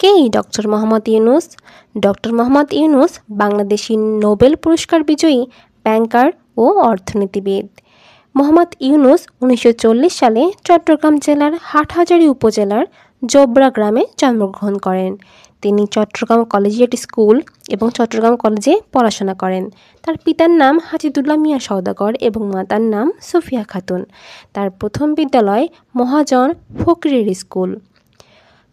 কে doctor Mohammad Yunus? Doctor Mohammad Yunus Bangladeshi Nobel পুরস্কার বিজয়ী ব্যাংকার ও অর্থনীতিবিদ। মোহাম্মদ ইউনূস ১৯৪০ সালে চট্টগ্রাম জেলার হাটহাজারী উপজেলার জোবরা গ্রামে জন্মগ্রহণ করেন। তিনি চট্টগ্রাম কলেজিয়েট স্কুল এবং চট্টগ্রাম কলেজে পড়াশোনা করেন। তার পিতার নাম হাজিদুল্লাহ মিয়া সওদাগর এবং মাতার নাম সুফিয়া খাতুন। তার প্রথম বিদ্যালয় মহাজন ফকিরের স্কুল।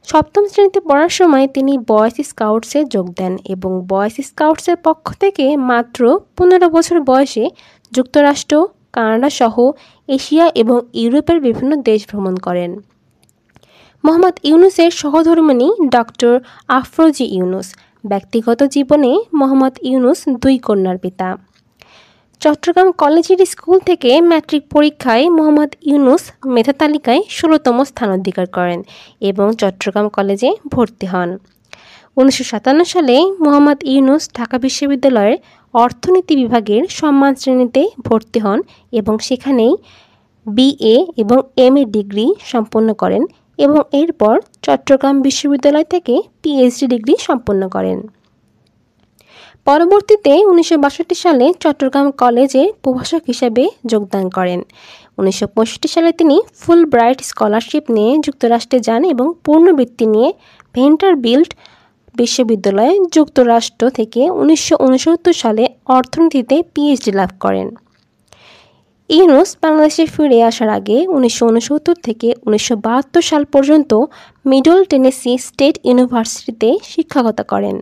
সপ্তম শ্রেণীতে পড়ার সময় তিনি বয়েজ স্কাউটসে যোগ দেন এবং বয়েজ স্কাউটসের পক্ষ থেকে মাত্র ১৫ বছর বয়সে যুক্তরাষ্ট্র, কানাডা সহ এশিয়া এবং ইউরোপের বিভিন্ন দেশ ভ্রমণ করেন। মোহাম্মদ ইউনূসের সহধর্মিণী ডক্টর আফরোজা ইউনূস। ব্যক্তিগত জীবনে মোহাম্মদ ইউনূস ২ কন্যার পিতা। চট্টগ্রাম কলেজিয়েট স্কুল থেকে ম্যাট্রিক পরীক্ষায় মোহাম্মদ ইউনূস মেধা তালিকায় ১৬তম স্থান অধিকার করেন এবং চট্টগ্রাম কলেজে ভর্তি হন। ১৯৫৭ সালে মোহাম্মদ ইউনূস ঢাকা বিশ্ববিদ্যালয়ের অর্থনীতি বিভাগের সম্মান শ্রেণীতে ভর্তি হন এবং সেখানেই BA এবং MA ডিগ্রি সম্পন্ন করেন এবং এরপর চট্টগ্রাম বিশ্ববিদ্যালয় থেকে PhD ডিগ্রি সম্পন্ন করেন। পরবর্তীতে ১৯৬২ সালে চট্টগ্রাম কলেজে প্রভাষক হিসেবে যোগদান করেন। ১৯৬৫ সালে তিনি ফুলব্রাইট স্কলারশিপ নিয়ে যুক্তরাষ্ট্রে যান এবং পূর্ণবৃত্তি নিয়ে ভেন্টারবিল্ট বিশ্ববিদ্যালয়ে যুক্তরাষ্ট্র থেকে ১৯৬৯ সালে অর্থনীতিতে PhD লাভ করেন। ইউনূস বাংলাদেশে ফিরে আসার আগে ১৯৬৯ থেকে ১৯৭২ সাল পর্যন্ত মিডল টেনেসি স্টেট ইউনিভার্সিটিতে শিক্ষকতা করেন।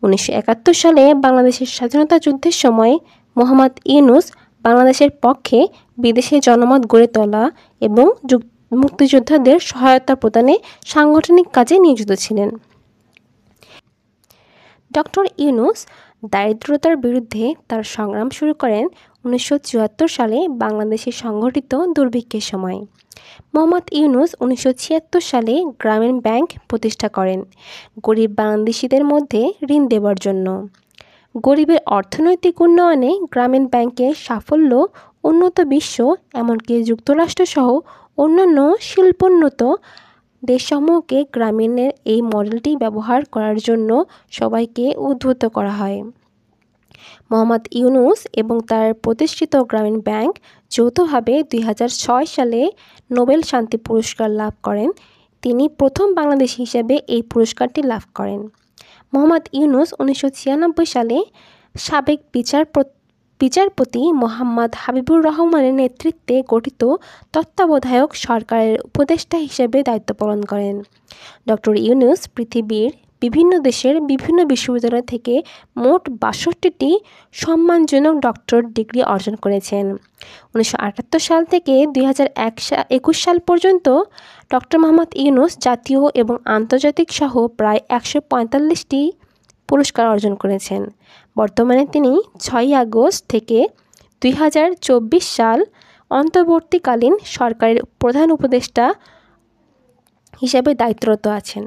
১৯৭১ সালে বাংলাদেশের স্বাধীনতা যুদ্ধের সময় মোহাম্মদ ইউনূস বাংলাদেশের পক্ষে বিদেশে জনমত গড়ে তোলা এবং মুক্তিযোদ্ধাদের সহায়তা প্রদানে সাংগঠনিক কাজে নিয়োজিত ছিলেন। ডক্টর ইউনূস দারিদ্রতার বিরুদ্ধে তার সংগ্রাম শুরু করেন ১৯৭৪ সালে বাংলাদেশে সংঘটিত দুর্ভিক্ষের সময়। মোহাম্মদ ইউনূস ১৯৭৬ সালে গ্রামীণ ব্যাংক প্রতিষ্ঠা করেন গরিব বাংলাদেশিদের মধ্যে ঋণ দেওয়ার জন্য। গরিবের অর্থনৈতিক উন্নয়নে গ্রামীণ ব্যাংকের সাফল্য উন্নত বিশ্ব এমনকি যুক্তরাষ্ট্রসহ অন্যান্য শিল্পোন্নত দেশসমূহকে গ্রামীণের এই মডেলটি ব্যবহার করার জন্য সবাইকে উদ্বুদ্ধ করা হয়। মোহাম্মদ ইউনূস এবং তার প্রতিষ্ঠিত গ্রামীণ ব্যাংক যৌথভাবে ২০০৬ সালে নোবেল শান্তি পুরস্কার লাভ করেন। তিনি প্রথম বাংলাদেশী হিসেবে এই পুরস্কারটি লাভ করেন। মোহাম্মদ ইউনূস ১৯৯৬ সালে সাবেক বিচারপতি মোহাম্মদ হাবিবুর রহমানের নেতৃত্বে গঠিত তত্ত্বাবধায়ক সরকারের উপদেষ্টা হিসেবে দায়িত্ব পালন করেন। ডক্টর ইউনূস পৃথিবীর বিভিন্ন দেশের বিভিন্ন বিশ্ববিদ্যালয় থেকে মোট ৬২টি সম্মানজনক ডক্টর ডিগ্রি অর্জন করেছেন। ১৯৭৮ সাল থেকে ২০২১ সাল পর্যন্ত ডক্টর মোহাম্মদ ইউনূস জাতীয় এবং আন্তর্জাতিক সহ প্রায় ১৪৫টি পুরস্কার অর্জন করেছেন। বর্তমানে তিনি ৬ আগস্ট থেকে ২০২৪ সাল অন্তর্বর্তীকালীন সরকারের প্রধান উপদেষ্টা হিসেবে দায়িত্বরত আছেন।